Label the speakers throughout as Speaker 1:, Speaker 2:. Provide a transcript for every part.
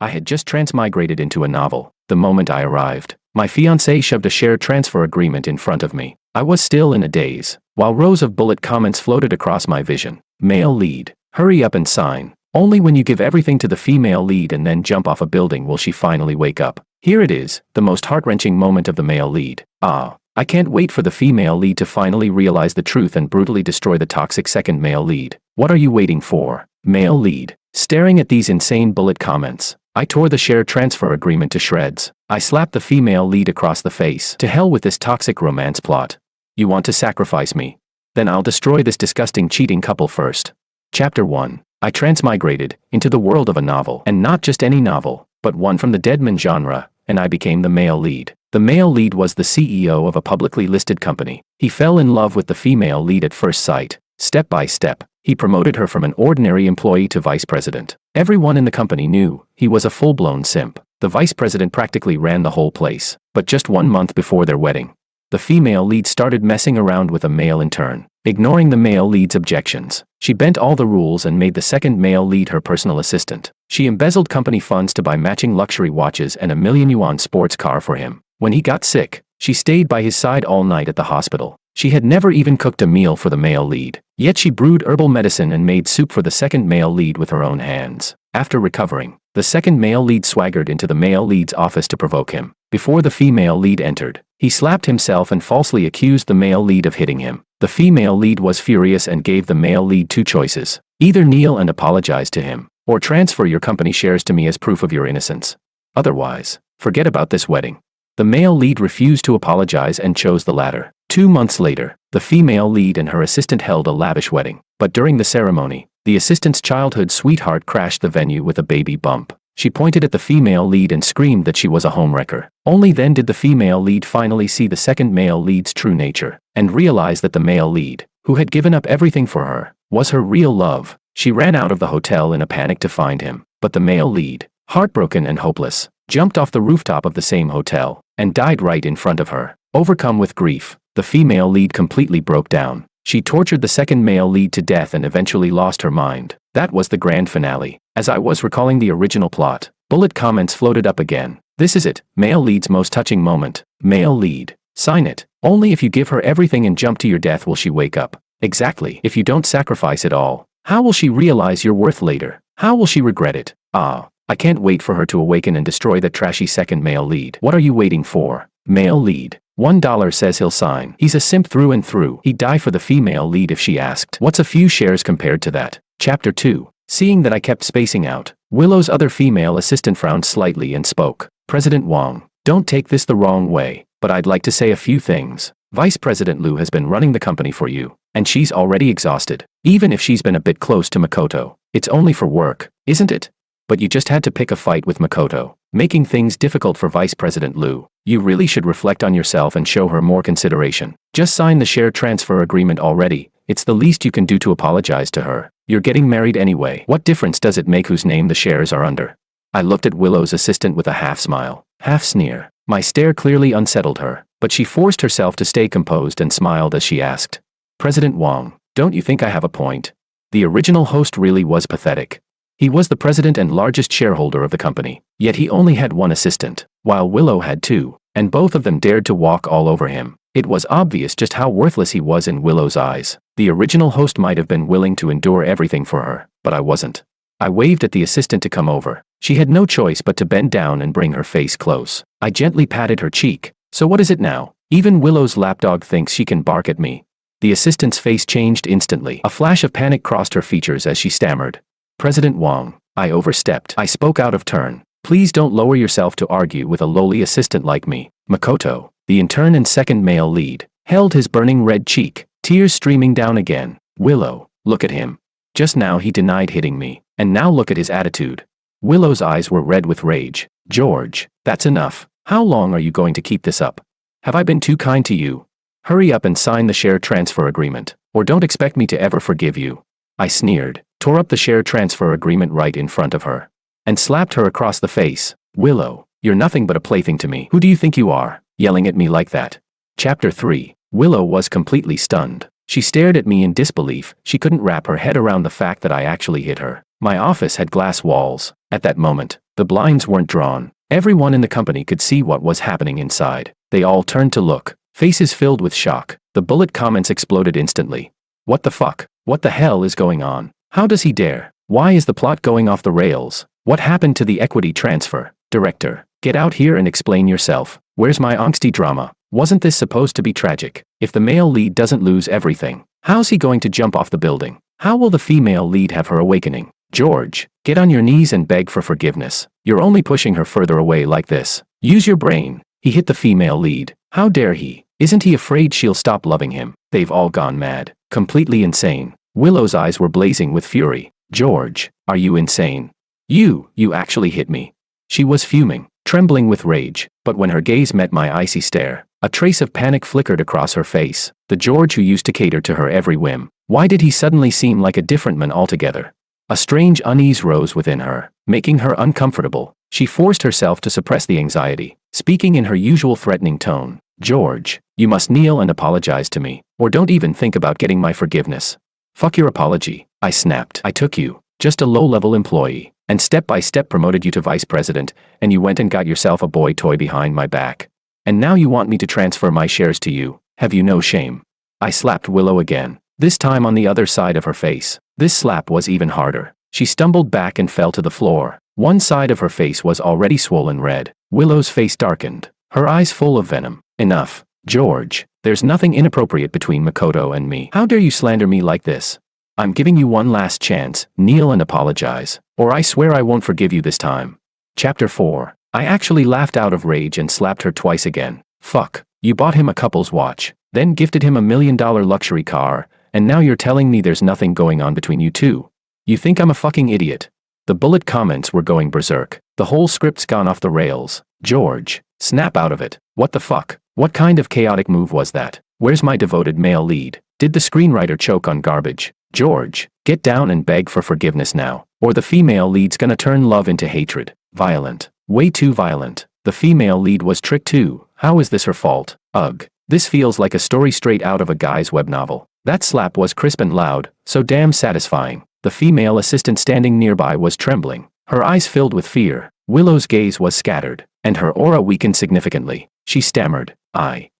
Speaker 1: I had just transmigrated into a novel. The moment I arrived, my fiancé shoved a share transfer agreement in front of me. I was still in a daze, while rows of bullet comments floated across my vision. Male lead. Hurry up and sign. Only when you give everything to the female lead and then jump off a building will she finally wake up. Here it is, the most heart-wrenching moment of the male lead. I can't wait for the female lead to finally realize the truth and brutally destroy the toxic second male lead. What are you waiting for? Male lead. Staring at these insane bullet comments, I tore the share transfer agreement to shreds. I slapped the female lead across the face. To hell with this toxic romance plot. You want to sacrifice me? Then I'll destroy this disgusting cheating couple first. Chapter 1. I transmigrated into the world of a novel, and not just any novel, but one from the Deadman genre, and I became the male lead. The male lead was the CEO of a publicly listed company. He fell in love with the female lead at first sight. Step by step, he promoted her from an ordinary employee to vice president. Everyone in the company knew he was a full-blown simp. The vice president practically ran the whole place. But just 1 month before their wedding, the female lead started messing around with a male intern. Ignoring the male lead's objections, she bent all the rules and made the second male lead her personal assistant. She embezzled company funds to buy matching luxury watches and a million-yuan sports car for him. When he got sick, she stayed by his side all night at the hospital. She had never even cooked a meal for the male lead, yet she brewed herbal medicine and made soup for the second male lead with her own hands. After recovering, the second male lead swaggered into the male lead's office to provoke him. Before the female lead entered, he slapped himself and falsely accused the male lead of hitting him. The female lead was furious and gave the male lead 2 choices. Either kneel and apologize to him, or transfer your company shares to me as proof of your innocence. Otherwise, forget about this wedding. The male lead refused to apologize and chose the latter. 2 months later, the female lead and her assistant held a lavish wedding. But during the ceremony, the assistant's childhood sweetheart crashed the venue with a baby bump. She pointed at the female lead and screamed that she was a homewrecker. Only then did the female lead finally see the second male lead's true nature, and realize that the male lead, who had given up everything for her, was her real love. She ran out of the hotel in a panic to find him, but the male lead, heartbroken and hopeless, jumped off the rooftop of the same hotel, and died right in front of her. Overcome with grief, the female lead completely broke down. She tortured the second male lead to death and eventually lost her mind. That was the grand finale. As I was recalling the original plot, bullet comments floated up again. This is it, male lead's most touching moment. Male lead. Sign it. Only if you give her everything and jump to your death will she wake up. Exactly. If you don't sacrifice it all, how will she realize your worth later? How will she regret it? I can't wait for her to awaken and destroy that trashy second male lead. What are you waiting for? Male lead. $1 says he'll sign. He's a simp through and through. He'd die for the female lead if she asked. What's a few shares compared to that? Chapter 2. Seeing that I kept spacing out, Willow's other female assistant frowned slightly and spoke. President Wong, don't take this the wrong way, but I'd like to say a few things. Vice President Liu has been running the company for you, and she's already exhausted. Even if she's been a bit close to Makoto, it's only for work, isn't it? But you just had to pick a fight with Makoto, making things difficult for Vice President Liu. You really should reflect on yourself and show her more consideration. Just sign the share transfer agreement already. It's the least you can do to apologize to her. You're getting married anyway. What difference does it make whose name the shares are under? I looked at Willow's assistant with a half smile, half sneer. My stare clearly unsettled her, but she forced herself to stay composed and smiled as she asked. President Wong, don't you think I have a point? The original host really was pathetic. He was the president and largest shareholder of the company, yet he only had 1 assistant, while Willow had 2, and both of them dared to walk all over him. It was obvious just how worthless he was in Willow's eyes. The original host might have been willing to endure everything for her, but I wasn't. I waved at the assistant to come over. She had no choice but to bend down and bring her face close. I gently patted her cheek. So what is it now? Even Willow's lapdog thinks she can bark at me. The assistant's face changed instantly. A flash of panic crossed her features as she stammered. President Wong, I overstepped. I spoke out of turn. Please don't lower yourself to argue with a lowly assistant like me. Makoto, the intern and second male lead, held his burning red cheek, tears streaming down again. Willow, look at him. Just now he denied hitting me, and now look at his attitude. Willow's eyes were red with rage. George, that's enough. How long are you going to keep this up? Have I been too kind to you? Hurry up and sign the share transfer agreement, or don't expect me to ever forgive you. I sneered, tore up the share transfer agreement right in front of her, and slapped her across the face. Willow, you're nothing but a plaything to me. Who do you think you are, yelling at me like that? Chapter 3. Willow was completely stunned. She stared at me in disbelief. She couldn't wrap her head around the fact that I actually hit her. My office had glass walls. At that moment, The blinds weren't drawn. Everyone in the company could see what was happening inside. They all turned to look, faces filled with shock. The bullet comments exploded instantly. What the fuck? What the hell is going on? How does he dare? Why is the plot going off the rails? What happened to the equity transfer? Director, get out here and explain yourself. Where's my angsty drama? Wasn't this supposed to be tragic? If the male lead doesn't lose everything, how's he going to jump off the building? How will the female lead have her awakening? George, get on your knees and beg for forgiveness. You're only pushing her further away like this. Use your brain. He hit the female lead. How dare he? Isn't he afraid she'll stop loving him? They've all gone mad. Completely insane. Willow's eyes were blazing with fury. George, are you insane? You actually hit me. She was fuming, trembling with rage, but when her gaze met my icy stare, a trace of panic flickered across her face. The George who used to cater to her every whim. Why did he suddenly seem like a different man altogether? A strange unease rose within her, making her uncomfortable. She forced herself to suppress the anxiety, speaking in her usual threatening tone. George, you must kneel and apologize to me, or don't even think about getting my forgiveness. Fuck your apology, I snapped. I took you, just a low-level employee, and step by step promoted you to vice president, and you went and got yourself a boy toy behind my back. And now you want me to transfer my shares to you. Have you no shame? I slapped Willow again, this time on the other side of her face. This slap was even harder. She stumbled back and fell to the floor. One side of her face was already swollen red. Willow's face darkened, her eyes full of venom. Enough, George. There's nothing inappropriate between Makoto and me. How dare you slander me like this? I'm giving you one last chance. Kneel and apologize, or I swear I won't forgive you this time. Chapter 4. I actually laughed out of rage and slapped her twice again. Fuck, you bought him a couple's watch, then gifted him a $1 million luxury car, and now you're telling me there's nothing going on between you two. You think I'm a fucking idiot? The bullet comments were going berserk. The whole script's gone off the rails. George, snap out of it. What the fuck? What kind of chaotic move was that? Where's my devoted male lead? Did the screenwriter choke on garbage? George, get down and beg for forgiveness now, or the female lead's gonna turn love into hatred. Violent. Way too violent. The female lead was tricked too. How is this her fault? Ugh. This feels like a story straight out of a guy's web novel. That slap was crisp and loud, so damn satisfying. The female assistant standing nearby was trembling, her eyes filled with fear. Willow's gaze was scattered, and her aura weakened significantly. She stammered, I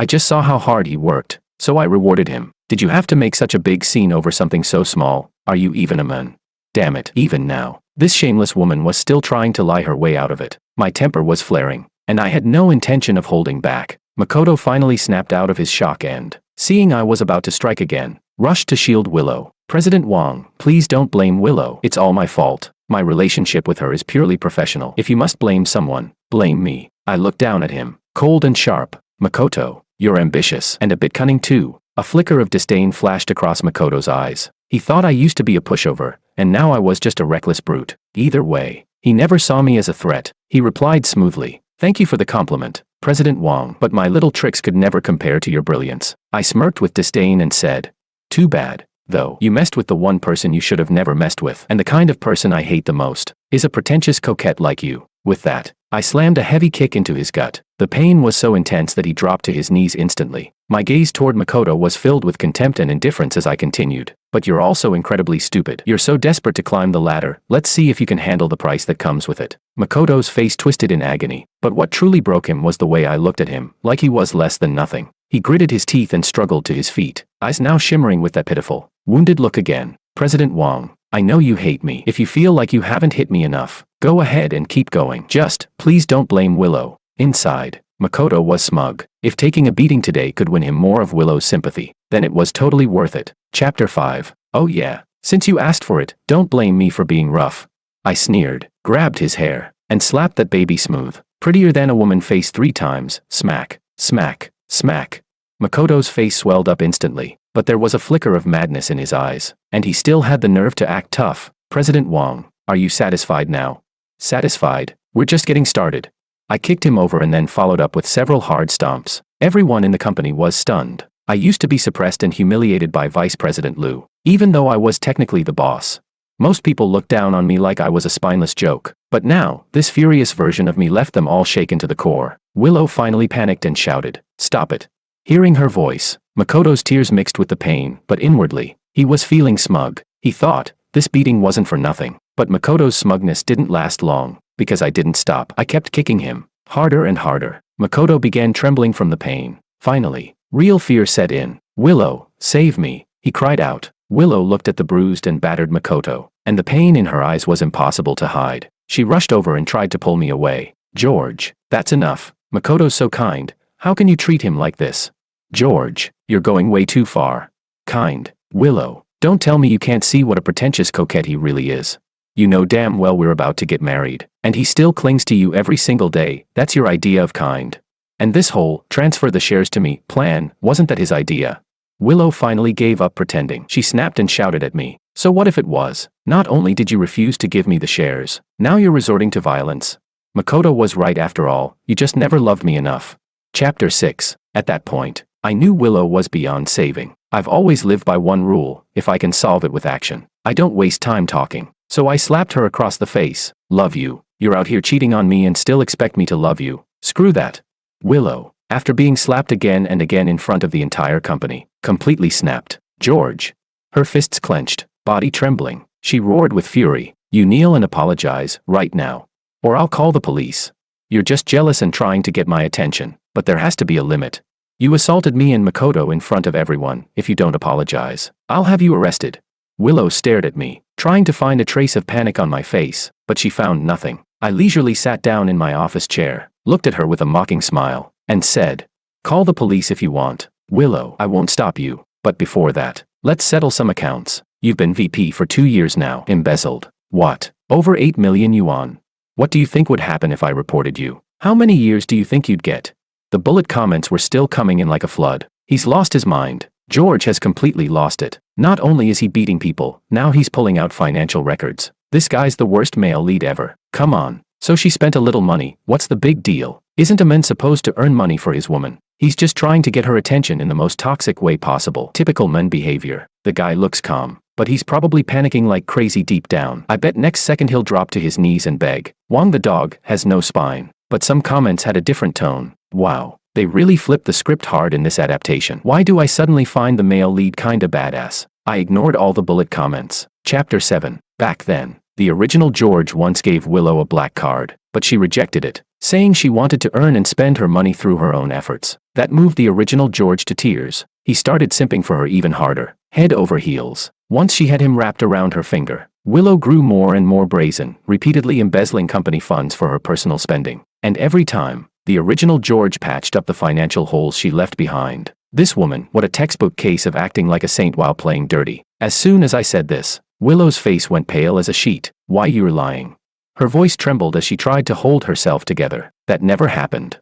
Speaker 1: just saw how hard he worked, so I rewarded him. Did you have to make such a big scene over something so small? Are you even a man? Damn it, even now. This shameless woman was still trying to lie her way out of it. My temper was flaring, and I had no intention of holding back. Makoto finally snapped out of his shock and, seeing I was about to strike again, rushed to shield Willow. President Wong, please don't blame Willow. It's all my fault. My relationship with her is purely professional. If you must blame someone, blame me. I looked down at him, cold and sharp. Makoto, you're ambitious and a bit cunning too. A flicker of disdain flashed across Makoto's eyes. He thought I used to be a pushover, and now I was just a reckless brute. Either way, he never saw me as a threat. He replied smoothly, thank you for the compliment, President Wong, but my little tricks could never compare to your brilliance. I smirked with disdain and said, too bad. Though, you messed with the one person you should have never messed with, and the kind of person I hate the most is a pretentious coquette like you. With that, I slammed a heavy kick into his gut. The pain was so intense that he dropped to his knees instantly. My gaze toward Makoto was filled with contempt and indifference as I continued. But you're also incredibly stupid. You're so desperate to climb the ladder. Let's see if you can handle the price that comes with it. Makoto's face twisted in agony, but what truly broke him was the way I looked at him, like he was less than nothing. He gritted his teeth and struggled to his feet, eyes now shimmering with that pitiful, wounded look again. President Wong, I know you hate me. If you feel like you haven't hit me enough, go ahead and keep going. Just, please don't blame Willow. Inside, Makoto was smug. If taking a beating today could win him more of Willow's sympathy, then it was totally worth it. Chapter 5. Oh yeah, since you asked for it, don't blame me for being rough. I sneered, grabbed his hair, and slapped that baby smooth. Prettier than a woman face 3 times. Smack, smack, smack. Makoto's face swelled up instantly, but there was a flicker of madness in his eyes, and he still had the nerve to act tough. President Wong, are you satisfied now? Satisfied? We're just getting started. I kicked him over and then followed up with several hard stomps. Everyone in the company was stunned. I used to be suppressed and humiliated by Vice President Liu, even though I was technically the boss. Most people looked down on me like I was a spineless joke, but now, this furious version of me left them all shaken to the core. Willow finally panicked and shouted, "Stop it." Hearing her voice, Makoto's tears mixed with the pain, but inwardly, he was feeling smug. He thought, this beating wasn't for nothing. But Makoto's smugness didn't last long, because I didn't stop. I kept kicking him, harder and harder. Makoto began trembling from the pain. Finally, real fear set in. "Willow, save me," he cried out. Willow looked at the bruised and battered Makoto, and the pain in her eyes was impossible to hide. She rushed over and tried to pull me away. "George, that's enough. Makoto's so kind. How can you treat him like this?" "George, you're going way too far." "Kind. Willow, don't tell me you can't see what a pretentious coquette he really is. You know damn well we're about to get married, and he still clings to you every single day. That's your idea of kind. And this whole transfer the shares to me plan, wasn't that his idea?" Willow finally gave up pretending. She snapped and shouted at me. "So what if it was? Not only did you refuse to give me the shares, now you're resorting to violence. Makoto was right after all, you just never loved me enough." Chapter 6. At that point, I knew Willow was beyond saving. I've always lived by one rule: if I can solve it with action, I don't waste time talking. So I slapped her across the face. "Love you? You're out here cheating on me and still expect me to love you? Screw that." Willow, after being slapped again and again in front of the entire company, completely snapped. "George." Her fists clenched, body trembling. She roared with fury. "You kneel and apologize, right now. Or I'll call the police. You're just jealous and trying to get my attention, but there has to be a limit. You assaulted me and Makoto in front of everyone. If you don't apologize, I'll have you arrested." Willow stared at me, trying to find a trace of panic on my face, but she found nothing. I leisurely sat down in my office chair, looked at her with a mocking smile, and said, "Call the police if you want. Willow, I won't stop you, but before that, let's settle some accounts. You've been VP for 2 years now. Embezzled. What? Over 8 million yuan. What do you think would happen if I reported you? How many years do you think you'd get?" The bullet comments were still coming in like a flood. "He's lost his mind. George has completely lost it. Not only is he beating people, now he's pulling out financial records. This guy's the worst male lead ever. Come on. So she spent a little money. What's the big deal? Isn't a man supposed to earn money for his woman? He's just trying to get her attention in the most toxic way possible. Typical men behavior." The guy looks calm, but he's probably panicking like crazy deep down. I bet next second he'll drop to his knees and beg. Wang the dog has no spine. But some comments had a different tone. Wow, they really flipped the script hard in this adaptation. Why do I suddenly find the male lead kinda badass? I ignored all the bullet comments. Chapter 7. Back then, the original George once gave Willow a black card, but she rejected it, saying she wanted to earn and spend her money through her own efforts. That moved the original George to tears. He started simping for her even harder, head over heels. Once she had him wrapped around her finger, Willow grew more and more brazen, repeatedly embezzling company funds for her personal spending. And every time, the original George patched up the financial holes she left behind. This woman, what a textbook case of acting like a saint while playing dirty. As soon as I said this, Willow's face went pale as a sheet. "Why, you're lying." Her voice trembled as she tried to hold herself together. "That never happened.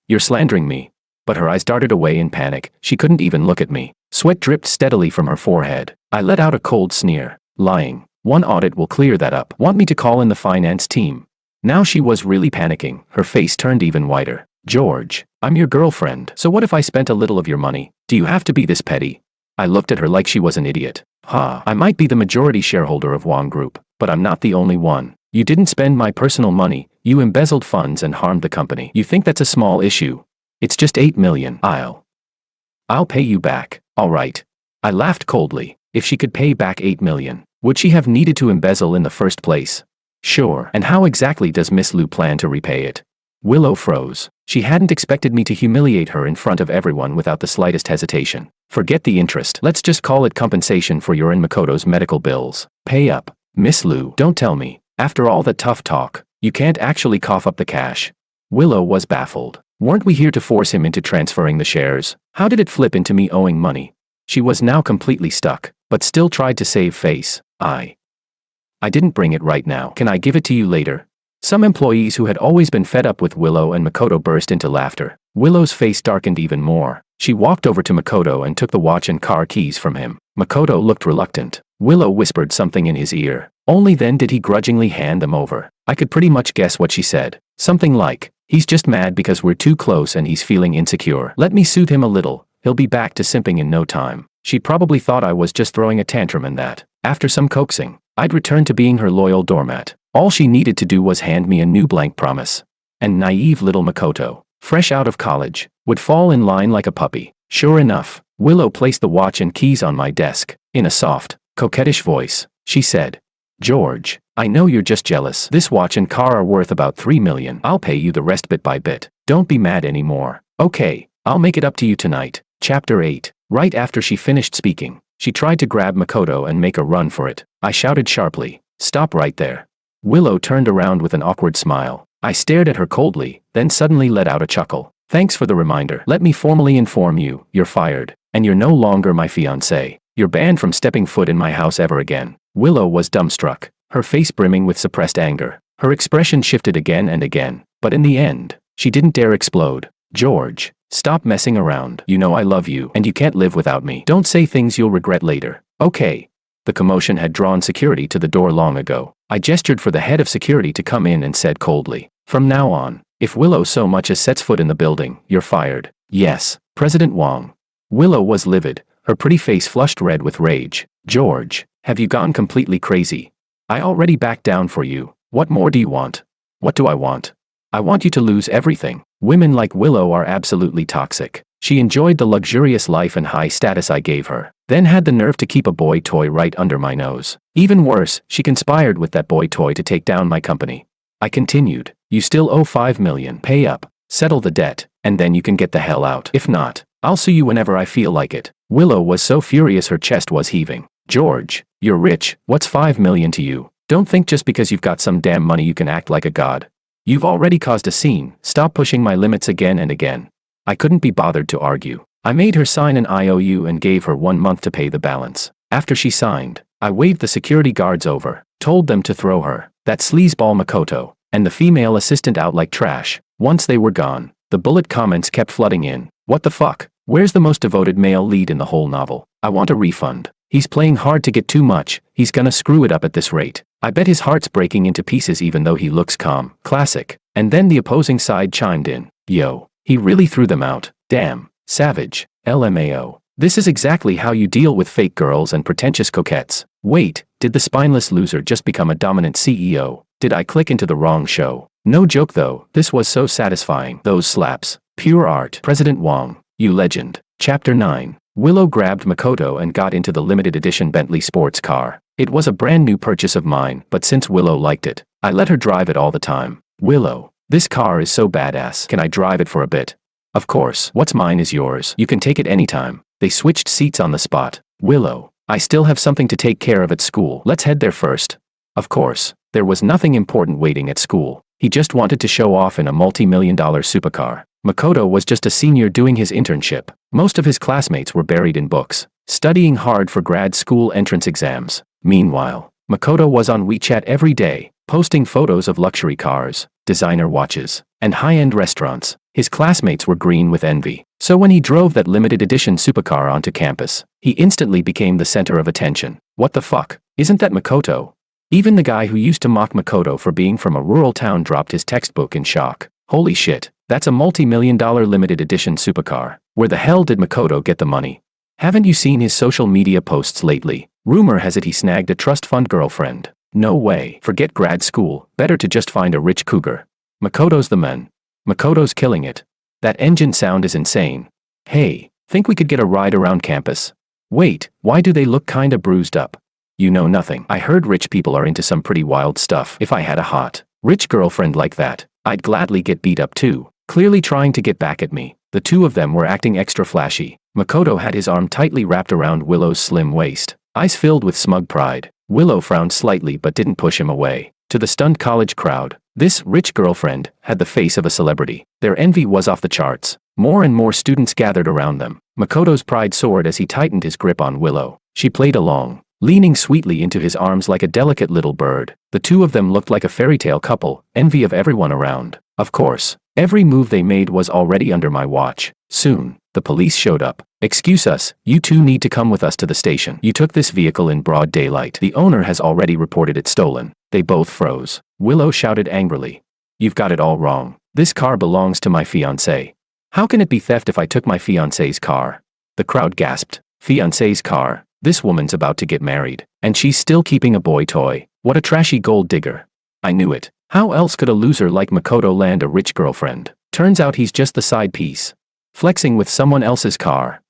Speaker 1: You're slandering me." But her eyes darted away in panic. She couldn't even look at me. Sweat dripped steadily from her forehead. I let out a cold sneer. "Lying. One audit will clear that up. Want me to call in the finance team?" Now she was really panicking. Her face turned even whiter. "George, I'm your girlfriend. So what if I spent a little of your money? Do you have to be this petty?" I looked at her like she was an idiot. I might be the majority shareholder of Wang Group, but I'm not the only one. You didn't spend my personal money. You embezzled funds and harmed the company. You think that's a small issue? It's just 8 million. I'll pay you back. All right." I laughed coldly. If she could pay back 8 million, would she have needed to embezzle in the first place? Sure. And how exactly does Miss Liu plan to repay it? Willow froze. She hadn't expected me to humiliate her in front of everyone without the slightest hesitation. "Forget the interest. Let's just call it compensation for your and Makoto's medical bills. Pay up." "Miss Liu, don't tell me, after all that tough talk, you can't actually cough up the cash." Willow was baffled. Weren't we here to force him into transferring the shares? How did it flip into me owing money? She was now completely stuck, but still tried to save face. I didn't bring it right now. Can I give it to you later?" Some employees who had always been fed up with Willow and Makoto burst into laughter. Willow's face darkened even more. She walked over to Makoto and took the watch and car keys from him. Makoto looked reluctant. Willow whispered something in his ear. Only then did he grudgingly hand them over. I could pretty much guess what she said. Something like, "He's just mad because we're too close and he's feeling insecure. Let me soothe him a little. He'll be back to simping in no time." She probably thought I was just throwing a tantrum and that, after some coaxing, I'd return to being her loyal doormat. All she needed to do was hand me a new blank promise. And naive little Makoto, fresh out of college, would fall in line like a puppy. Sure enough, Willow placed the watch and keys on my desk. In a soft, coquettish voice, she said, George, I know you're just jealous. This watch and car are worth about 3 million. I'll pay you the rest bit by bit. Don't be mad anymore. Okay, I'll make it up to you tonight. Chapter 8. Right after she finished speaking, she tried to grab Makoto and make a run for it. I shouted sharply, "Stop right there." Willow turned around with an awkward smile. I stared at her coldly, then suddenly let out a chuckle. "Thanks for the reminder. Let me formally inform you, you're fired, and you're no longer my fiancé. You're banned from stepping foot in my house ever again." Willow was dumbstruck, her face brimming with suppressed anger. Her expression shifted again and again, but in the end, she didn't dare explode. "George, stop messing around. You know I love you, and you can't live without me. Don't say things you'll regret later, okay?" The commotion had drawn security to the door long ago. I gestured for the head of security to come in and said coldly, "From now on, if Willow so much as sets foot in the building, you're fired." "Yes, President Wong." Willow was livid, her pretty face flushed red with rage. "George, have you gone completely crazy? I already backed down for you. What more do you want?" "What do I want? I want you to lose everything." Women like Willow are absolutely toxic. She enjoyed the luxurious life and high status I gave her, then had the nerve to keep a boy toy right under my nose. Even worse, she conspired with that boy toy to take down my company. I continued, "You still owe 5 million. Pay up, settle the debt, and then you can get the hell out. If not, I'll sue you whenever I feel like it." Willow was so furious her chest was heaving. "George, you're rich. What's 5 million to you? Don't think just because you've got some damn money you can act like a god. You've already caused a scene. Stop pushing my limits again and again." I couldn't be bothered to argue. I made her sign an IOU and gave her 1 month to pay the balance. After she signed, I waved the security guards over, told them to throw her, that sleazeball Makoto, and the female assistant out like trash. Once they were gone, the bullet comments kept flooding in. "What the fuck? Where's the most devoted male lead in the whole novel? I want a refund. He's playing hard to get too much. He's gonna screw it up at this rate. I bet his heart's breaking into pieces even though he looks calm." Classic. And then the opposing side chimed in. "Yo, he really threw them out. Damn. Savage. LMAO. This is exactly how you deal with fake girls and pretentious coquettes." Wait, did the spineless loser just become a dominant CEO? Did I click into the wrong show? No joke though, this was so satisfying. Those slaps. Pure art. President Wong, you legend. Chapter 9. Willow grabbed Makoto and got into the limited edition Bentley sports car. It was a brand new purchase of mine, but since Willow liked it, I let her drive it all the time. "Willow, this car is so badass. Can I drive it for a bit?" "Of course. What's mine is yours. You can take it anytime." They switched seats on the spot. "Willow, I still have something to take care of at school. Let's head there first." Of course, there was nothing important waiting at school. He just wanted to show off in a multi-million-dollar supercar. Makoto was just a senior doing his internship. Most of his classmates were buried in books, studying hard for grad school entrance exams. Meanwhile, Makoto was on WeChat every day, posting photos of luxury cars, designer watches, and high-end restaurants. His classmates were green with envy. So when he drove that limited edition supercar onto campus, he instantly became the center of attention. What the fuck? Isn't that Makoto? Even the guy who used to mock Makoto for being from a rural town dropped his textbook in shock. Holy shit, that's a multi-million-dollar limited edition supercar. Where the hell did Makoto get the money? Haven't you seen his social media posts lately? Rumor has it he snagged a trust fund girlfriend. No way. Forget grad school, better to just find a rich cougar. Makoto's the man. Makoto's killing it. That engine sound is insane. Hey, think we could get a ride around campus? Wait, why do they look kinda bruised up? You know nothing. I heard rich people are into some pretty wild stuff. If I had a hot, rich girlfriend like that, I'd gladly get beat up too. Clearly trying to get back at me. The two of them were acting extra flashy. Makoto had his arm tightly wrapped around Willow's slim waist, eyes filled with smug pride. Willow frowned slightly but didn't push him away. To the stunned college crowd, this rich girlfriend had the face of a celebrity. Their envy was off the charts. More and more students gathered around them. Makoto's pride soared as he tightened his grip on Willow. She played along, leaning sweetly into his arms like a delicate little bird. The two of them looked like a fairy tale couple, envy of everyone around. Of course, every move they made was already under my watch. Soon, the police showed up. "Excuse us, you two need to come with us to the station. You took this vehicle in broad daylight. The owner has already reported it stolen." They both froze. Willow shouted angrily, "You've got it all wrong. This car belongs to my fiancé. How can it be theft if I took my fiancé's car?" The crowd gasped. "Fiancé's car? This woman's about to get married, and she's still keeping a boy toy. What a trashy gold digger." I knew it. How else could a loser like Makoto land a rich girlfriend? Turns out he's just the side piece, flexing with someone else's car.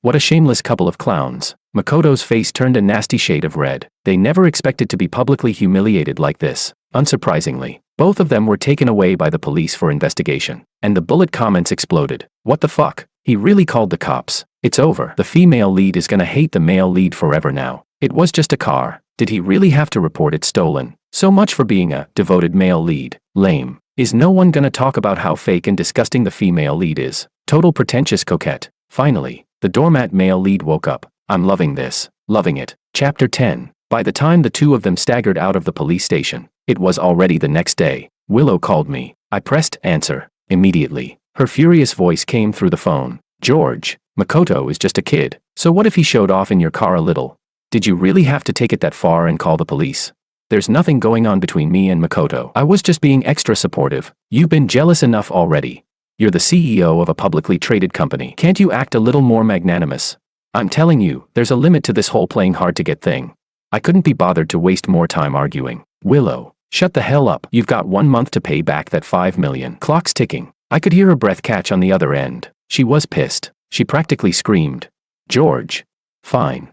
Speaker 1: What a shameless couple of clowns. Makoto's face turned a nasty shade of red. They never expected to be publicly humiliated like this. Unsurprisingly, both of them were taken away by the police for investigation. And the bullet comments exploded. What the fuck? He really called the cops. It's over. The female lead is gonna hate the male lead forever now. It was just a car. Did he really have to report it stolen? So much for being a devoted male lead. Lame. Is no one gonna talk about how fake and disgusting the female lead is? Total pretentious coquette. Finally, the doormat male lead woke up. I'm loving this. Loving it. Chapter 10. By the time the two of them staggered out of the police station, it was already the next day. Willow called me. I pressed answer. Immediately, her furious voice came through the phone. George, Makoto is just a kid. So what if he showed off in your car a little? Did you really have to take it that far and call the police? There's nothing going on between me and Makoto. I was just being extra supportive. You've been jealous enough already. You're the CEO of a publicly traded company. Can't you act a little more magnanimous? I'm telling you, there's a limit to this whole playing hard to get thing. I couldn't be bothered to waste more time arguing. Willow, shut the hell up. You've got 1 month to pay back that $5 million. Clock's ticking. I could hear her breath catch on the other end. She was pissed. She practically screamed. George. Fine.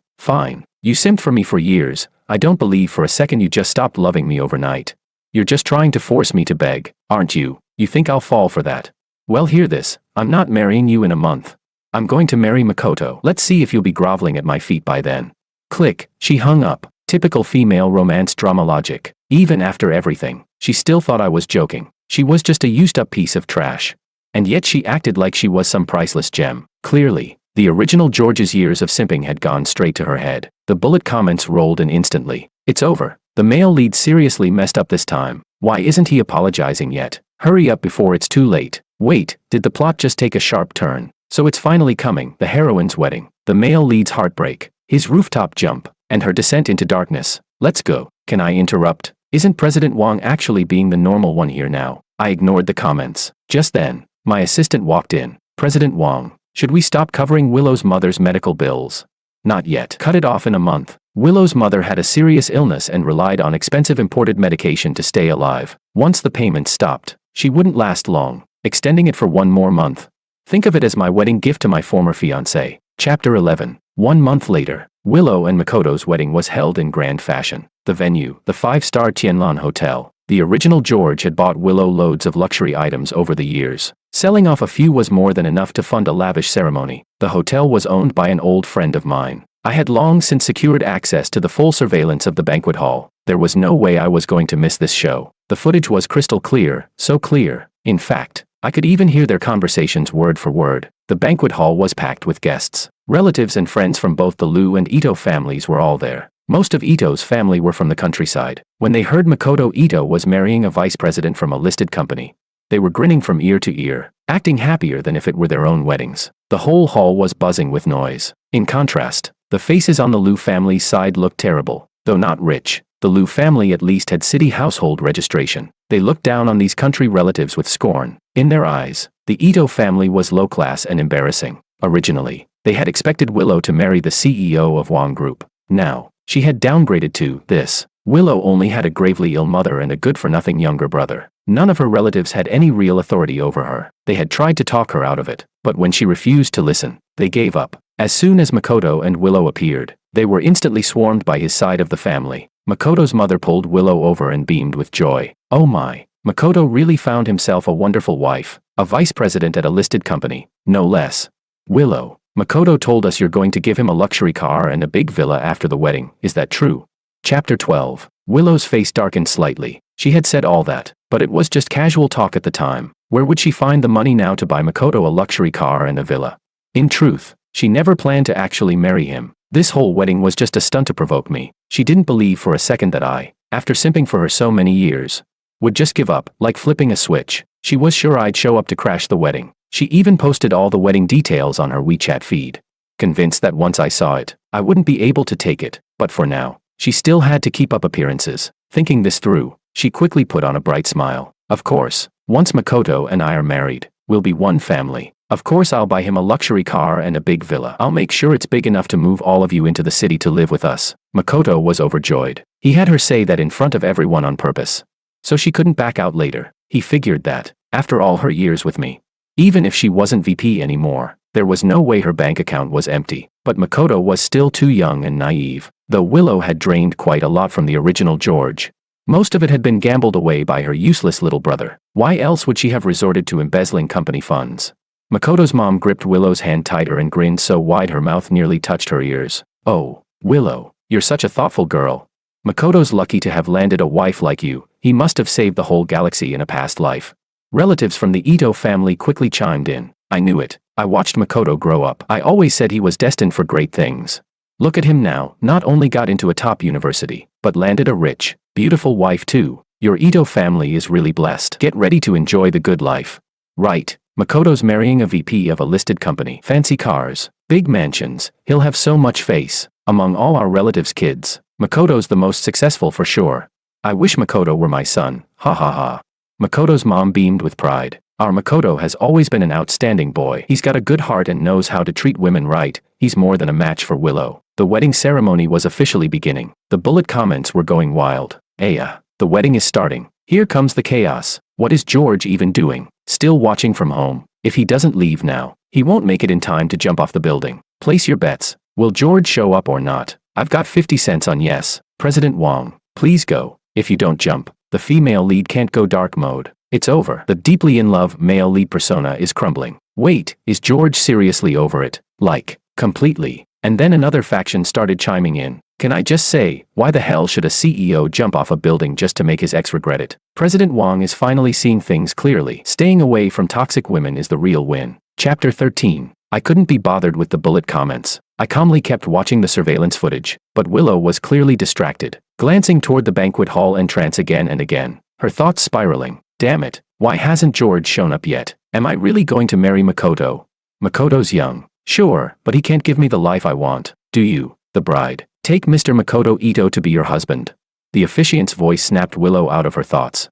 Speaker 1: You simped for me for years. I don't believe for a second you just stopped loving me overnight. You're just trying to force me to beg, aren't you? You think I'll fall for that? Well, hear this. I'm not marrying you in a month. I'm going to marry Makoto. Let's see if you'll be groveling at my feet by then. Click. She hung up. Typical female romance drama logic. Even after everything, she still thought I was joking. She was just a used-up piece of trash. And yet she acted like she was some priceless gem. Clearly, the original George's years of simping had gone straight to her head. The bullet comments rolled in instantly. It's over. The male lead seriously messed up this time. Why isn't he apologizing yet? Hurry up before it's too late. Wait, did the plot just take a sharp turn? So it's finally coming, the heroine's wedding, the male lead's heartbreak, his rooftop jump, and her descent into darkness. Let's go. Can I interrupt? Isn't President Wong actually being the normal one here now? I ignored the comments. Just then, my assistant walked in. President Wong, should we stop covering Willow's mother's medical bills? Not yet. Cut it off in a month. Willow's mother had a serious illness and relied on expensive imported medication to stay alive. Once the payments stopped, she wouldn't last long. Extending it for 1 more month. Think of it as my wedding gift to my former fiancé. Chapter 11. 1 month later, Willow and Makoto's wedding was held in grand fashion. The venue, the 5-star Tianlan Hotel. The original George had bought Willow loads of luxury items over the years. Selling off a few was more than enough to fund a lavish ceremony. The hotel was owned by an old friend of mine. I had long since secured access to the full surveillance of the banquet hall. There was no way I was going to miss this show. The footage was crystal clear, so clear. In fact, I could even hear their conversations word for word. The banquet hall was packed with guests. Relatives and friends from both the Liu and Ito families were all there. Most of Ito's family were from the countryside. When they heard Makoto Ito was marrying a vice president from a listed company, they were grinning from ear to ear, acting happier than if it were their own weddings. The whole hall was buzzing with noise. In contrast, the faces on the Liu family's side looked terrible. Though not rich, the Liu family at least had city household registration. They looked down on these country relatives with scorn. In their eyes, the Ito family was low-class and embarrassing. Originally, they had expected Willow to marry the CEO of Wong Group. Now, she had downgraded to this. Willow only had a gravely ill mother and a good-for-nothing younger brother. None of her relatives had any real authority over her. They had tried to talk her out of it, but when she refused to listen, they gave up. As soon as Makoto and Willow appeared, they were instantly swarmed by his side of the family. Makoto's mother pulled Willow over and beamed with joy. Oh my, Makoto really found himself a wonderful wife, a vice president at a listed company, no less. Willow, Makoto told us you're going to give him a luxury car and a big villa after the wedding, is that true? Chapter 12. Willow's face darkened slightly. She had said all that, but it was just casual talk at the time. Where would she find the money now to buy Makoto a luxury car and a villa? In truth, she never planned to actually marry him. This whole wedding was just a stunt to provoke me. She didn't believe for a second that I, after simping for her so many years, would just give up, like flipping a switch. She was sure I'd show up to crash the wedding. She even posted all the wedding details on her WeChat feed. Convinced that once I saw it, I wouldn't be able to take it, but for now, she still had to keep up appearances. Thinking this through, she quickly put on a bright smile. Of course, once Makoto and I are married, we'll be one family. Of course I'll buy him a luxury car and a big villa. I'll make sure it's big enough to move all of you into the city to live with us. Makoto was overjoyed. He had her say that in front of everyone on purpose, so she couldn't back out later. He figured that, after all her years with me, even if she wasn't VP anymore, There was no way her bank account was empty, but Makoto was still too young and naive, though Willow had drained quite a lot from the original George. Most of it had been gambled away by her useless little brother. Why else would she have resorted to embezzling company funds? Makoto's mom gripped Willow's hand tighter and grinned so wide her mouth nearly touched her ears. "Oh, Willow, you're such a thoughtful girl. Makoto's lucky to have landed a wife like you. He must have saved the whole galaxy in a past life." Relatives from the Ito family quickly chimed in. "I knew it. I watched Makoto grow up. I always said he was destined for great things. Look at him now, not only got into a top university, but landed a rich, beautiful wife too. Your Ito family is really blessed. Get ready to enjoy the good life." Right. Makoto's marrying a VP of a listed company. Fancy cars, big mansions, he'll have so much face. Among all our relatives' kids, Makoto's the most successful for sure. I wish Makoto were my son, ha ha ha. Makoto's mom beamed with pride. Our Makoto has always been an outstanding boy. He's got a good heart and knows how to treat women right. He's more than a match for Willow. The wedding ceremony was officially beginning. The bullet comments were going wild. The wedding is starting. Here comes the chaos. What is George even doing? Still watching from home. If he doesn't leave now, he won't make it in time to jump off the building. Place your bets. Will George show up or not? I've got 50 cents on yes. President Wong, please go. If you don't jump, the female lead can't go dark mode. It's over. The deeply in love male lead persona is crumbling. Wait, is George seriously over it? Like, completely. And then another faction started chiming in. Can I just say, why the hell should a CEO jump off a building just to make his ex regret it? President Wong is finally seeing things clearly. Staying away from toxic women is the real win. Chapter 13. I couldn't be bothered with the bullet comments. I calmly kept watching the surveillance footage, but Willow was clearly distracted, glancing toward the banquet hall entrance again and again, her thoughts spiraling. Damn it, why hasn't George shown up yet? Am I really going to marry Makoto? Makoto's young. Sure, but he can't give me the life I want. Do you, the bride, take Mr. Makoto Ito to be your husband? The officiant's voice snapped Willow out of her thoughts.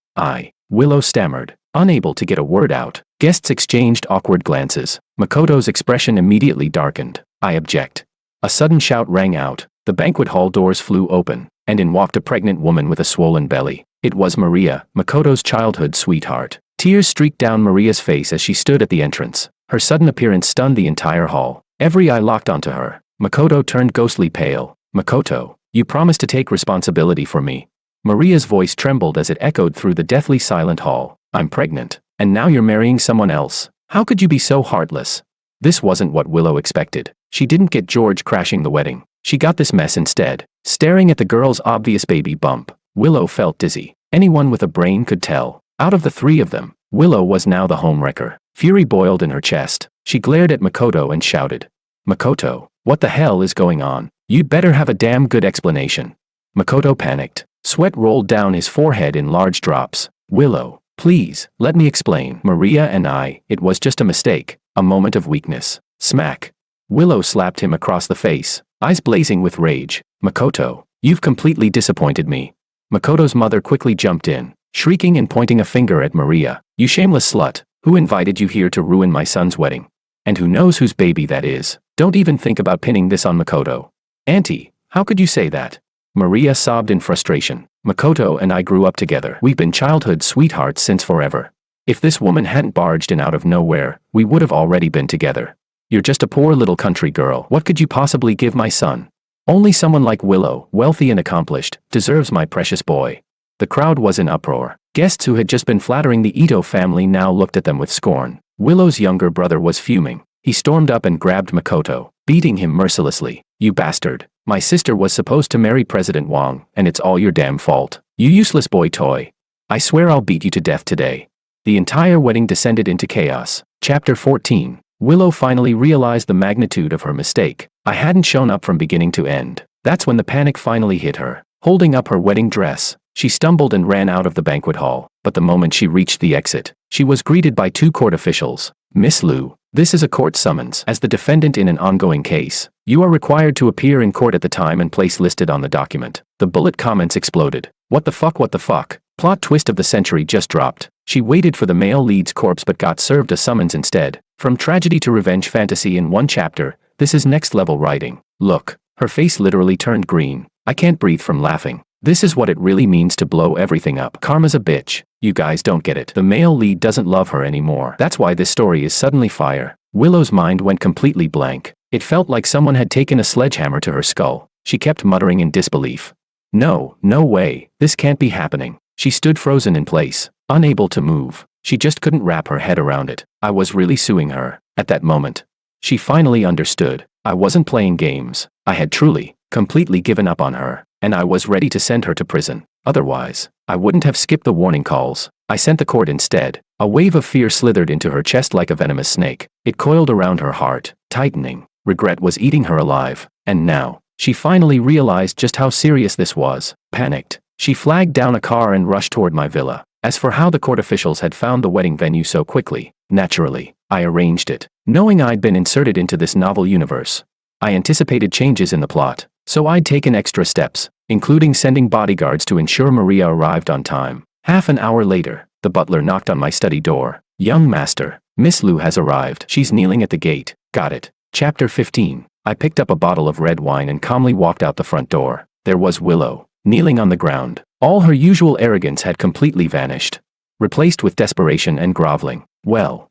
Speaker 1: Willow stammered, unable to get a word out. Guests exchanged awkward glances. Makoto's expression immediately darkened. I object. A sudden shout rang out. The banquet hall doors flew open, and in walked a pregnant woman with a swollen belly. It was Maria, Makoto's childhood sweetheart. Tears streaked down Maria's face as she stood at the entrance. Her sudden appearance stunned the entire hall. Every eye locked onto her. Makoto turned ghostly pale. Makoto, you promised to take responsibility for me. Maria's voice trembled as it echoed through the deathly silent hall. I'm pregnant, and now you're marrying someone else. How could you be so heartless? This wasn't what Willow expected. She didn't get George crashing the wedding. She got this mess instead. Staring at the girl's obvious baby bump, Willow felt dizzy. Anyone with a brain could tell. Out of the three of them, Willow was now the homewrecker. Fury boiled in her chest. She glared at Makoto and shouted, Makoto, what the hell is going on? You'd better have a damn good explanation. Makoto panicked. Sweat rolled down his forehead in large drops. Willow, please, let me explain. Maria and it was just a mistake, a moment of weakness. Smack. Willow slapped him across the face, eyes blazing with rage. Makoto, you've completely disappointed me. Makoto's mother quickly jumped in, shrieking and pointing a finger at Maria. You shameless slut, who invited you here to ruin my son's wedding? And who knows whose baby that is? Don't even think about pinning this on Makoto. Auntie, how could you say that? Maria sobbed in frustration. Makoto and I grew up together. We've been childhood sweethearts since forever. If this woman hadn't barged in out of nowhere, we would have already been together. You're just a poor little country girl. What could you possibly give my son? Only someone like Willow, wealthy and accomplished, deserves my precious boy. The crowd was in uproar. Guests who had just been flattering the Ito family now looked at them with scorn. Willow's younger brother was fuming. He stormed up and grabbed Makoto, beating him mercilessly. You bastard. My sister was supposed to marry President Wong, and it's all your damn fault. You useless boy toy. I swear I'll beat you to death today. The entire wedding descended into chaos. Chapter 14. Willow finally realized the magnitude of her mistake. I hadn't shown up from beginning to end. That's when the panic finally hit her. Holding up her wedding dress, she stumbled and ran out of the banquet hall. But the moment she reached the exit, she was greeted by two court officials. Miss Liu, this is a court summons. As the defendant in an ongoing case, you are required to appear in court at the time and place listed on the document. The bullet comments exploded. What the fuck, what the fuck? Plot twist of the century just dropped. She waited for the male lead's corpse but got served a summons instead. From tragedy to revenge fantasy in one chapter, this is next level writing. Look, her face literally turned green. I can't breathe from laughing. This is what it really means to blow everything up. Karma's a bitch. You guys don't get it. The male lead doesn't love her anymore. That's why this story is suddenly fire. Willow's mind went completely blank. It felt like someone had taken a sledgehammer to her skull. She kept muttering in disbelief. No, no way, this can't be happening. She stood frozen in place, unable to move. She just couldn't wrap her head around it. I was really suing her. At that moment, she finally understood. I wasn't playing games. I had truly, completely given up on her, and I was ready to send her to prison. Otherwise, I wouldn't have skipped the warning calls. I sent the court instead. A wave of fear slithered into her chest like a venomous snake. It coiled around her heart, tightening. Regret was eating her alive. And now, she finally realized just how serious this was. Panicked, she flagged down a car and rushed toward my villa. As for how the court officials had found the wedding venue so quickly, naturally, I arranged it. Knowing I'd been inserted into this novel universe, I anticipated changes in the plot, so I'd taken extra steps, including sending bodyguards to ensure Maria arrived on time. Half an hour later, the butler knocked on my study door. Young master, Miss Lu has arrived. She's kneeling at the gate. Got it. Chapter 15. I picked up a bottle of red wine and calmly walked out the front door. There was Willow, kneeling on the ground. All her usual arrogance had completely vanished, replaced with desperation and groveling. Well,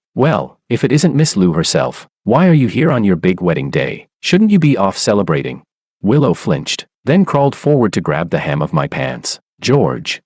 Speaker 1: if it isn't Miss Lu herself, why are you here on your big wedding day? Shouldn't you be off celebrating? Willow flinched, then crawled forward to grab the hem of my pants. George.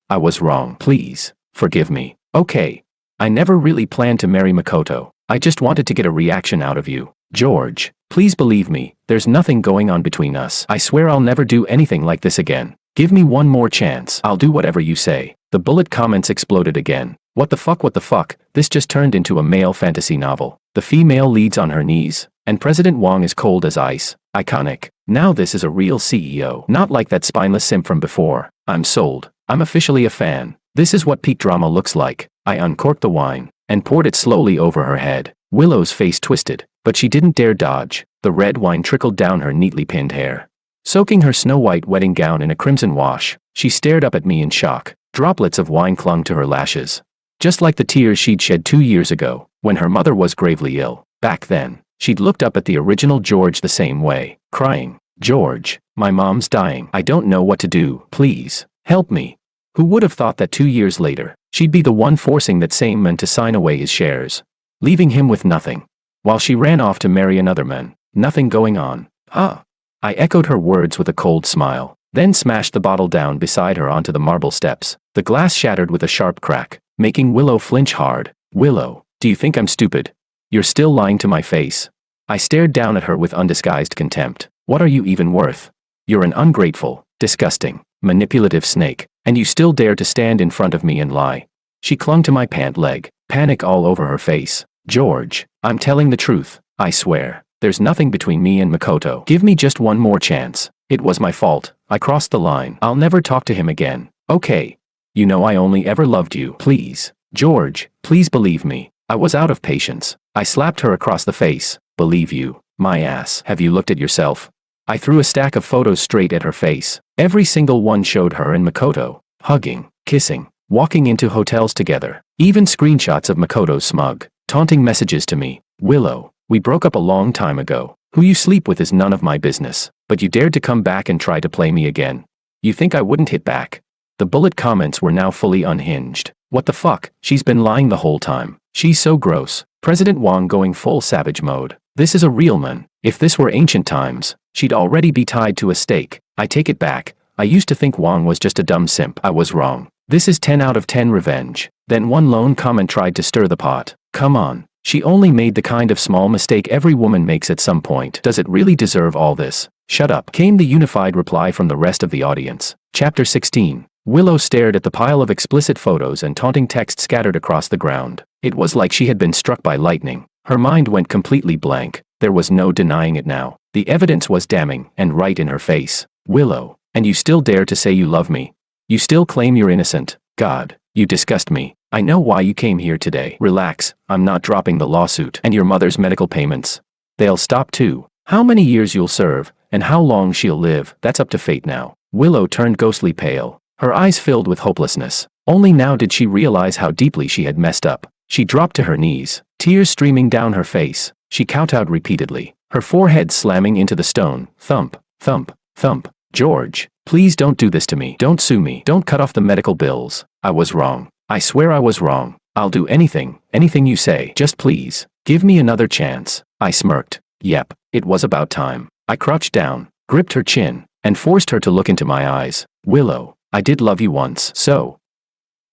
Speaker 1: I was wrong. Please, forgive me. Okay. I never really planned to marry Makoto. I just wanted to get a reaction out of you. George, please believe me, there's nothing going on between us. I swear I'll never do anything like this again. Give me one more chance. I'll do whatever you say. The bullet comments exploded again. What the fuck? This just turned into a male fantasy novel. The female leads on her knees, and President Wong is cold as ice. Iconic. Now this is a real CEO. Not like that spineless simp from before. I'm sold. I'm officially a fan. This is what peak drama looks like. I uncorked the wine, and poured it slowly over her head. Willow's face twisted, but she didn't dare dodge. The red wine trickled down her neatly pinned hair, soaking her snow-white wedding gown in a crimson wash. She stared up at me in shock. Droplets of wine clung to her lashes, just like the tears she'd shed 2 years ago, when her mother was gravely ill. Back then, she'd looked up at the original George the same way, crying, George, my mom's dying. I don't know what to do. Please, help me. Who would have thought that 2 years later, she'd be the one forcing that same man to sign away his shares, leaving him with nothing, while she ran off to marry another man. Nothing going on. Huh? I echoed her words with a cold smile, then smashed the bottle down beside her onto the marble steps. The glass shattered with a sharp crack, making Willow flinch hard. Willow, do you think I'm stupid? You're still lying to my face. I stared down at her with undisguised contempt. What are you even worth? You're an ungrateful, disgusting, manipulative snake, and you still dare to stand in front of me and lie. She clung to my pant leg, panic all over her face. George, I'm telling the truth, I swear. There's nothing between me and Makoto. Give me just one more chance. It was my fault. I crossed the line. I'll never talk to him again. Okay. You know I only ever loved you. Please. George, please believe me. I was out of patience. I slapped her across the face. Believe you? My ass. Have you looked at yourself? I threw a stack of photos straight at her face. Every single one showed her and Makoto, hugging, kissing, walking into hotels together. Even screenshots of Makoto's smug, taunting messages to me. Willow, we broke up a long time ago. Who you sleep with is none of my business. But you dared to come back and try to play me again. You think I wouldn't hit back? The bullet comments were now fully unhinged. What the fuck? She's been lying the whole time. She's so gross. President Wong going full savage mode. This is a real man. If this were ancient times, she'd already be tied to a stake. I take it back. I used to think Wong was just a dumb simp. I was wrong. This is 10 out of 10 revenge. Then one lone comment tried to stir the pot. Come on. She only made the kind of small mistake every woman makes at some point. Does it really deserve all this? Shut up, came the unified reply from the rest of the audience. Chapter 16. Willow stared at the pile of explicit photos and taunting text scattered across the ground. It was like she had been struck by lightning. Her mind went completely blank. There was no denying it now. The evidence was damning and right in her face. Willow, and you still dare to say you love me? You still claim you're innocent? God, you disgust me. I know why you came here today. Relax, I'm not dropping the lawsuit and your mother's medical payments. They'll stop too. How many years you'll serve, and how long she'll live, that's up to fate now. Willow turned ghostly pale, her eyes filled with hopelessness. Only now did she realize how deeply she had messed up. She dropped to her knees, tears streaming down her face. She kowtowed repeatedly, her forehead slamming into the stone. Thump, thump, thump. George, please don't do this to me. Don't sue me. Don't cut off the medical bills. I was wrong. I swear I was wrong. I'll do anything you say. Just please. Give me another chance. I smirked. Yep, it was about time. I crouched down, gripped her chin, and forced her to look into my eyes. Willow, I did love you once, so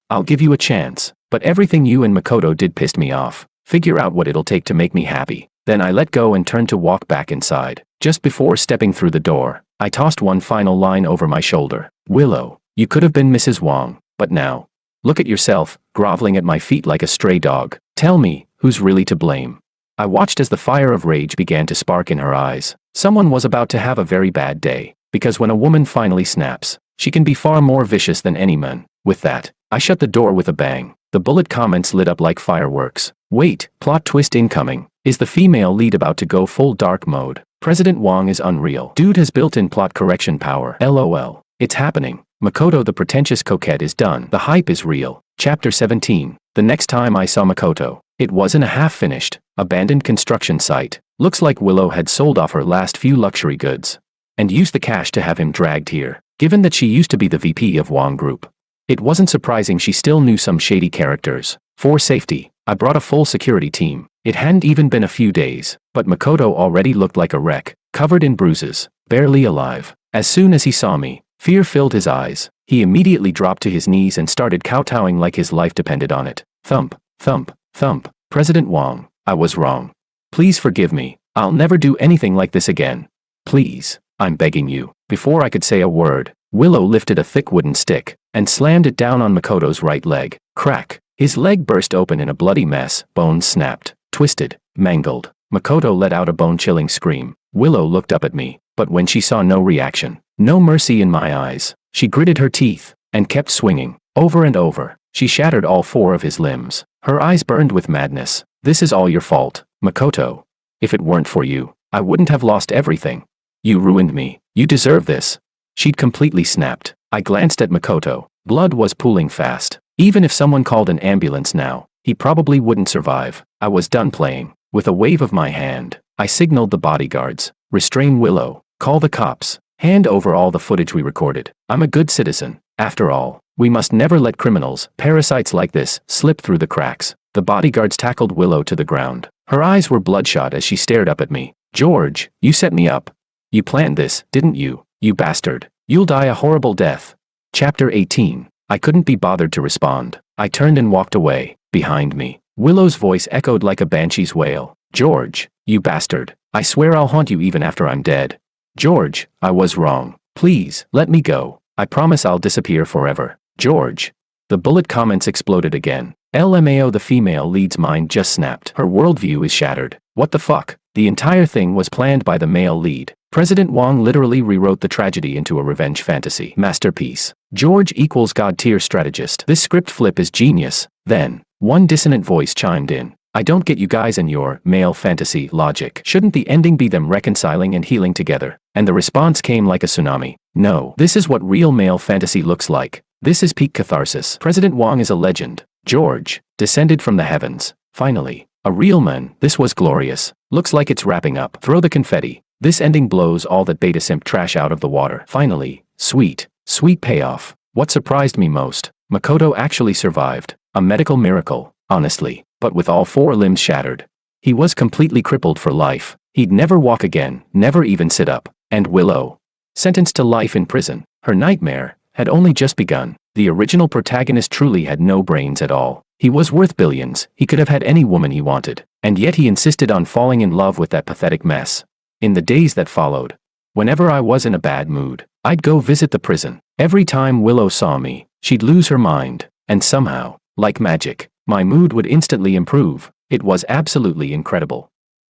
Speaker 1: I'll give you a chance, but everything you and Makoto did pissed me off. Figure out what it'll take to make me happy. Then I let go and turned to walk back inside. Just before stepping through the door, I tossed one final line over my shoulder. Willow, you could have been Mrs. Wong, but now, look at yourself, groveling at my feet like a stray dog. Tell me, who's really to blame? I watched as the fire of rage began to spark in her eyes. Someone was about to have a very bad day, because when a woman finally snaps, she can be far more vicious than any man. With that, I shut the door with a bang. The bullet comments lit up like fireworks. Wait, plot twist incoming. Is the female lead about to go full dark mode? President Wong is unreal. Dude has built-in plot correction power. LOL. It's happening. Makoto the pretentious coquette is done. The hype is real. Chapter 17. The next time I saw Makoto, it was in a half-finished, abandoned construction site. Looks like Willow had sold off her last few luxury goods and used the cash to have him dragged here. Given that she used to be the VP of Wong Group, it wasn't surprising she still knew some shady characters. For safety, I brought a full security team. It hadn't even been a few days, but Makoto already looked like a wreck, covered in bruises, barely alive. As soon as he saw me, fear filled his eyes. He immediately dropped to his knees and started kowtowing like his life depended on it. Thump, thump, thump. President Wong, I was wrong. Please forgive me. I'll never do anything like this again. Please, I'm begging you. Before I could say a word, Willow lifted a thick wooden stick and slammed it down on Makoto's right leg. Crack. His leg burst open in a bloody mess. Bones snapped, twisted, mangled. Makoto let out a bone-chilling scream. Willow looked up at me, but when she saw no reaction, no mercy in my eyes, she gritted her teeth and kept swinging. Over and over, she shattered all four of his limbs. Her eyes burned with madness. This is all your fault, Makoto. If it weren't for you, I wouldn't have lost everything. You ruined me. You deserve this. She'd completely snapped. I glanced at Makoto. Blood was pooling fast. Even if someone called an ambulance now, he probably wouldn't survive. I was done playing. With a wave of my hand, I signaled the bodyguards. Restrain Willow. Call the cops. Hand over all the footage we recorded. I'm a good citizen. After all, we must never let criminals, parasites like this, slip through the cracks. The bodyguards tackled Willow to the ground. Her eyes were bloodshot as she stared up at me. George, you set me up. You planned this, didn't you? You bastard. You'll die a horrible death. Chapter 18. I couldn't be bothered to respond. I turned and walked away. Behind me, Willow's voice echoed like a banshee's wail. George, you bastard. I swear I'll haunt you even after I'm dead. George, I was wrong. Please, let me go. I promise I'll disappear forever. George. The bullet comments exploded again. LMAO, the female lead's mind just snapped. Her worldview is shattered. What the fuck? The entire thing was planned by the male lead. President Wong literally rewrote the tragedy into a revenge fantasy masterpiece. George equals God-tier strategist. This script flip is genius. Then, one dissonant voice chimed in. I don't get you guys and your male fantasy logic. Shouldn't the ending be them reconciling and healing together? And the response came like a tsunami. No, this is what real male fantasy looks like. This is peak catharsis. President Wong is a legend. George, descended from the heavens. Finally, a real man. This was glorious. Looks like it's wrapping up. Throw the confetti. This ending blows all that beta simp trash out of the water. Finally, sweet, sweet payoff. What surprised me most, Makoto actually survived. A medical miracle, honestly, but with all four limbs shattered. He was completely crippled for life. He'd never walk again, never even sit up. And Willow, sentenced to life in prison. Her nightmare had only just begun. The original protagonist truly had no brains at all. He was worth billions. He could have had any woman he wanted. And yet he insisted on falling in love with that pathetic mess. In the days that followed, whenever I was in a bad mood, I'd go visit the prison. Every time Willow saw me, she'd lose her mind. And somehow, like magic, my mood would instantly improve. It was absolutely incredible.